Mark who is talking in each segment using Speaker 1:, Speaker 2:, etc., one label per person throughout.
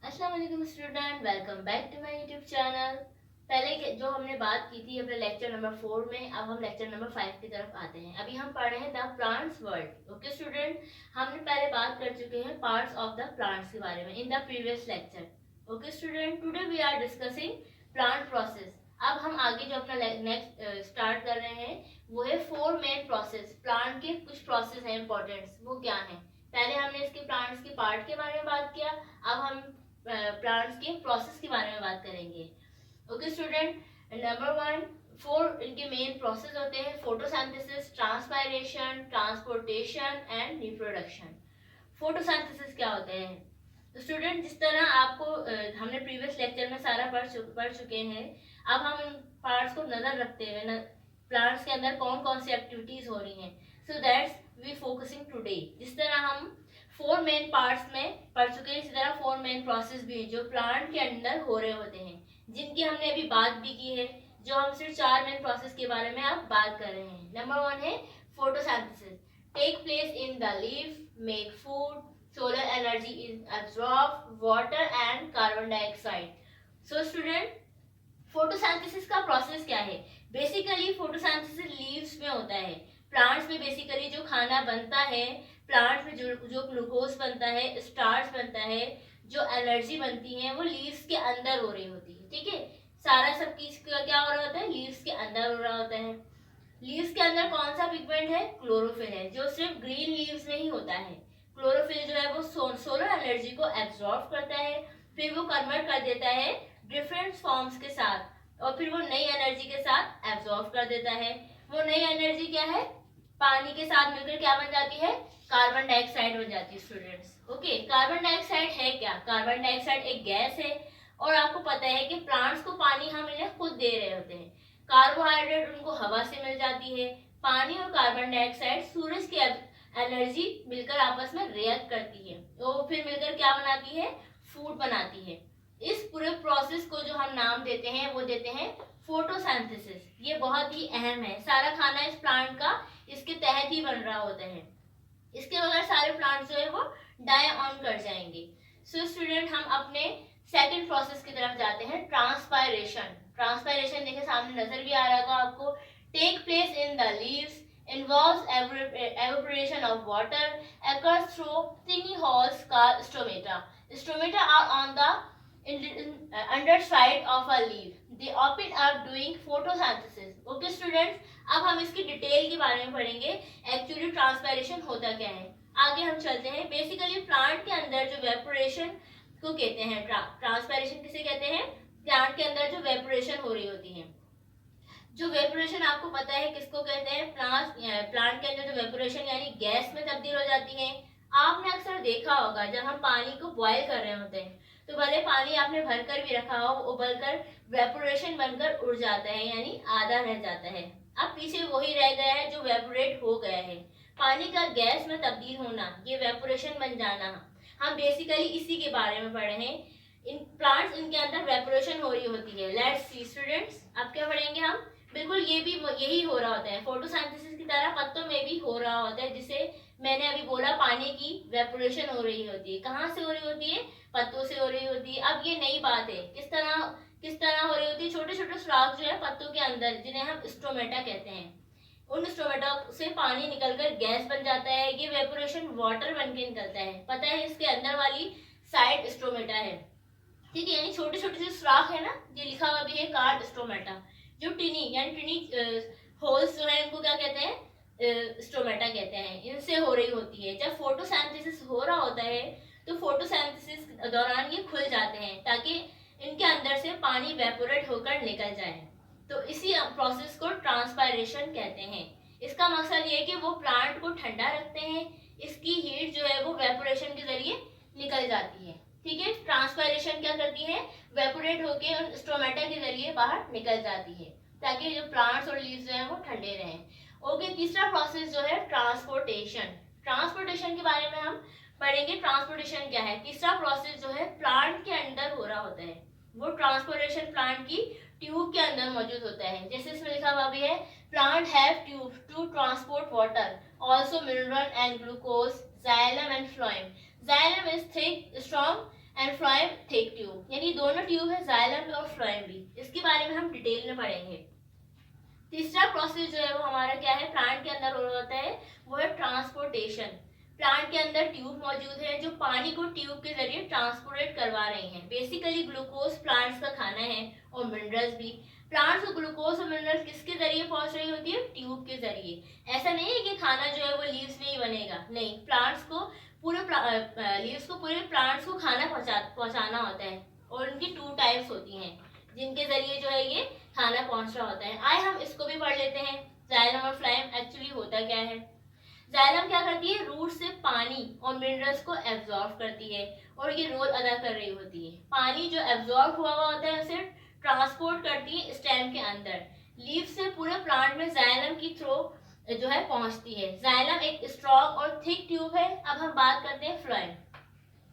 Speaker 1: अस्सलाम वालेकुम student, welcome back to my YouTube channel. जो हमने बात की थी अपने लेक्चर नंबर 4 में, अब हम लेक्चर नंबर 5 की तरफ आते हैं। अभी हम पढ़ रहे हैं the plants world. Okay student, हमने पहले बात कर चुके हैं पार्ट्स ऑफ द प्लांट्स के बारे में in the previous lecture. Okay student, today we are discussing plant process. अब हम आगे जो अपना नेक्स्ट स्टार्ट कर रहे हैं वो है 4 मेन प्रोसेस। प्लांट के कुछ प्रोसेस हैं इंपॉर्टेंट, वो क्या हैं? पहले हमने इसके प्लांट्स के पार्ट के बारे में बात किया, अब हम प्लांट्स के प्रोसेस के बारे में बात करेंगे। ओके स्टूडेंट, नंबर 1, 4 इनके मेन प्रोसेस होते हैं: photosynthesis, transpiration, transportation and reproduction. Photosynthesis क्या होते हैं? तो स्टूडेंट, जिस तरह आपको हमने प्रीवियस लेक्चर में सारा पढ़ चुके हैं, अब हम उन पार्ट्स को नजर रखते हुए प्लांट्स के अंदर कौन कौन सी एक्टिविटीज हो रही हैं, so that's we focusing today. जिस तरह हम 4 मेन पार्ट्स में पढ़ चुके हैं, इसी तरह 4 मेन प्रोसेस भी जो प्लांट के अंदर हो रहे होते हैं, जिनकी हमने अभी बात भी की है। जो हम सिर्फ 4 मेन प्रोसेस के बारे में अब बात कर रहे हैं। नंबर 1 है photosynthesis, take place in the leaf, make food, solar energy is absorbed, water and carbon dioxide. So student, photosynthesis का प्रोसेस क्या है? बेसिकली फोटोसिंथेसिस लीव्स में होता है। प्लांट्स में बेसिकली जो खाना बनता है, प्लांट्स में जो ग्लूकोज बनता है, स्टार्च बनता है, जो एनर्जी बनती है, वो लीव्स के अंदर हो रही होती है। ठीक है, सारा सब चीज क्या हो रहा होता है? लीव्स के अंदर हो रहा होता है। लीव्स के अंदर कौन सा पिगमेंट है? क्लोरोफिल है, जो सिर्फ ग्रीन लीव्स में ही होता है। क्लोरोफिल जो है वो सोलर एनर्जी को एब्जॉर्ब करता है, फिर वो कन्वर्ट कर देता है डिफरेंट फॉर्म्स के साथ, और फिर वो नई एनर्जी के साथ एब्जॉर्ब कर देता है। वो नई एनर्जी क्या है? पानी के साथ मिलकर क्या बन जाती है? कार्बन डाइऑक्साइड बन जाती है स्टूडेंट्स। ओके, कार्बन डाइऑक्साइड है क्या? कार्बन डाइऑक्साइड एक गैस है, और आपको पता है कि प्लांट्स को पानी हम इन्हें खुद दे रहे होते हैं। कार्बोहाइड्रेट उनको हवा से मिल जाती है। पानी और कार्बन डाइऑक्साइड सूरज की एनर्जी मिलकर आपस में रिएक्ट करती है, तो फिर मिलकर क्या बनाती है? फूड बनाती है। इस पूरे प्रोसेस को जो हम नाम देते हैं वो देते हैं फोटोसिंथेसिस। ये बहुत ही अहम है। सारा खाना इस प्लांट का इसके तहत ही बन रहा होता है। इसके बगैर सारे प्लांट जो है वो डाई ऑन कर जाएंगे। सो स्टूडेंट, हम अपने सेकंड प्रोसेस की तरफ जाते हैं, ट्रांसपायरेशन। ट्रांसपायरेशन देखे सामने नजर भी आ रहा होगा आपको। Take place in the leaves, involves evaporation of water, occurs through tiny holes called stomata. Stomata are on the underside of a leaf. They open up doing photosynthesis. Okay students, अब हम इसकी डिटेल के बारे में पढ़ेंगे, actually transpiration होता क्या है। आगे हम चलते हैं। बेसिकली प्लांट के अंदर जो वेपोरेशन को कहते हैं, ट्रांसपायरेशन किसे कहते हैं? प्लांट के अंदर जो वेपोरेशन हो रही होती है। जो वेपोरेशन आपको पता है किसको कहते हैं? प्लांट के अंदर जो वेपोरेशन यानी गैस में तब्दील हो जाती है। आपने अक्सर देखा होगा जब हम पानी को बॉयल कर रहे होते हैं, तो भले पानी आपने भरकर भी रखा हो, उबलकर वेपोरेशन बनकर उड़ जाता है, यानी आधा रह जाता है। अब पीछे वही रह गया है जो वेपोरेट हो गया है। पानी का गैस में तब्दील होना, ये वेपोरेशन बन जाना, हम बेसिकली इसी के बारे में पढ़े हैं। इन प्लांट्स, इनके अंदर वेपोरेशन हो रही होती है। लेट्स सी स्टूडेंट्स, अब क्या पढ़ेंगे हम? बिल्कुल ये भी यही हो रहा होता है, फोटोसिंथेसिस की तरह पत्तों में भी हो रहा होता है, जिसे मैंने अभी बोला पानी की वेपोरेशन हो रही होती है। कहाँ से हो रही होती है? पत्तों से हो रही होती है। अब ये नई बात है, किस तरह हो रही होती है? छोटे छोटे सुराख जो है पत्तों के अंदर, जिन्हें हम स्टोमेटा कहते हैं, उन स्टोमेटा से पानी निकलकर गैस बन जाता है। ये वेपोरेशन वाटर बन के निकलता है। पता है इसके अंदर वाली साइड स्टोमेटा है। ठीक है, यानी छोटे छोटे से सुराख है ना, ये लिखा हुआ भी है कार्ड स्टोमेटा। जो टिनी यानी टिनी होल्स जो है, इनको क्या कहते हैं? स्टोमेटा कहते हैं। इनसे हो रही होती है। जब फोटोसिंथेसिस हो रहा होता है तो फोटोसिंथेसिस दौरान ये खुल जाते हैं, ताकि इनके अंदर से पानी वेपोरेट होकर निकल जाए। तो इसी प्रोसेस को ट्रांसपायरेशन कहते हैं। इसका मकसद ये है कि वो प्लांट को ठंडा रखते हैं, इसकी हीट जो है वो वेपोरेशन के जरिए निकल जाती है। ठीक है, ट्रांसपायरेशन क्या करती है? वेपोरेट होके उन स्टोमेटा के जरिए बाहर निकल जाती है, ताकि जो प्लांट्स और लीव्स जो है वो ठंडे रहें। ओके, तीसरा प्रोसेस जो है ट्रांसपोर्टेशन। ट्रांसपोर्टेशन के बारे में हम पढ़ेंगे। ट्रांसपोर्टेशन क्या है? तीसरा प्रोसेस जो है प्लांट के अंदर हो रहा होता है। वो ट्रांसपोर्टेशन प्लांट की ट्यूब के अंदर मौजूद होता है। जैसे इसमें लिखा हुआ भी है, plant have tube to transport water, also mineral and glucose, xylem and phloem. Xylem is thick, strong and phloem thick tube, यानी दोनों ट्यूब है, जाइलम भी और फ्लोएम भी। इसके बारे में हम डिटेल में पढ़ेंगे। तीसरा प्रोसेस जो है वो हमारा क्या है, प्लांट के अंदर हो रहा होता है, वो है ट्रांसपोर्टेशन। प्लांट के अंदर ट्यूब मौजूद है जो पानी को ट्यूब के जरिए ट्रांसपोर्ट करवा रहे हैं। बेसिकली ग्लूकोज प्लांट्स का खाना है और मिनरल्स भी। प्लांट्स को ग्लूकोज और मिनरल्स किसके जरिए पहुंच रही होती है, ट्यूब के जरिए। ऐसा नहीं है कि खाना जो है वो लीव्स में ही बनेगा, नहीं, प्लांट्स को लीव्स को पूरे प्लांट्स को खाना पहुंचाना होता है। और उनकी 2 टाइप्स होती हैं जिनके जरिए जो है ये खाना पहुंच रहा होता है। आए हम इसको भी पढ़ लेते हैं, जाइलम और फ्लोएम एक्चुअली होता क्या है। जाइलम क्या करती है, रूट से पानी और मिनरल्स को एब्जॉर्ब करती है और ये रोल अदा कर रही होती है। पानी जो एब्जॉर्ब हुआ होता है उसे ट्रांसपोर्ट करती है स्टेम के अंदर। लीफ से पूरे प्लांट में जाइलम की थ्रो जो है पहुंचती है। जाइलम एक स्ट्रॉन्ग और थिक ट्यूब है। अब हम बात करते हैं फ्लोएम।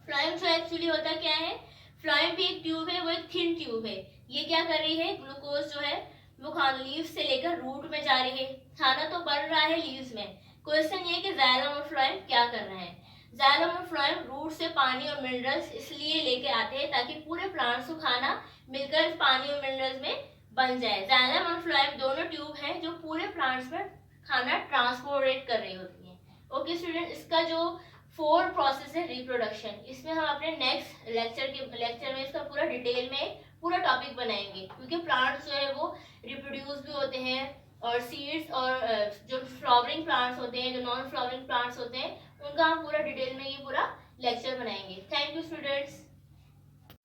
Speaker 1: फ्लोएम जो एक्चुअली होता क्या है, फ्लोएम भी एक ट्यूब है, वो एक थिन ट्यूब है। ये क्या कर रही है, ग्लूकोज जो है वो खाना लीव्स से लेकर रूट में जा रही है। खाना तो बन रहा है लीव्स में। क्वेश्चन ये कि जाइलम और फ्लोएम क्या कर रहे हैं। जाइलम और फ्लोएम रूट से पानी और मिनरल्स इसलिए लेके आते हैं ताकि पूरे प्लांट्स को खाना मिलकर पानी और मिनरल्स में बन जाए। जाइलम और फ्लोएम दोनों ट्यूब हैं जो पूरे प्लांट्स में खाना ट्रांसपोर्ट कर रही होती हैं। ओके स्टूडेंट, इसका जो 4 प्रोसेस है रिप्रोडक्शन, इसमें हम अपने नेक्स्ट लेक्चर में इसका पूरा डिटेल में पूरा टॉपिक बनाएंगे, क्योंकि प्लांट्स जो है वो रिप्रोड्यूस भी होते हैं और सीड्स और जो फ्लावरिंग प्लांट्स होते हैं, जो नॉन फ्लावरिंग प्लांट्स होते हैं, उनका हम पूरा डिटेल में ये पूरा लेक्चर बनाएंगे। Thank you students.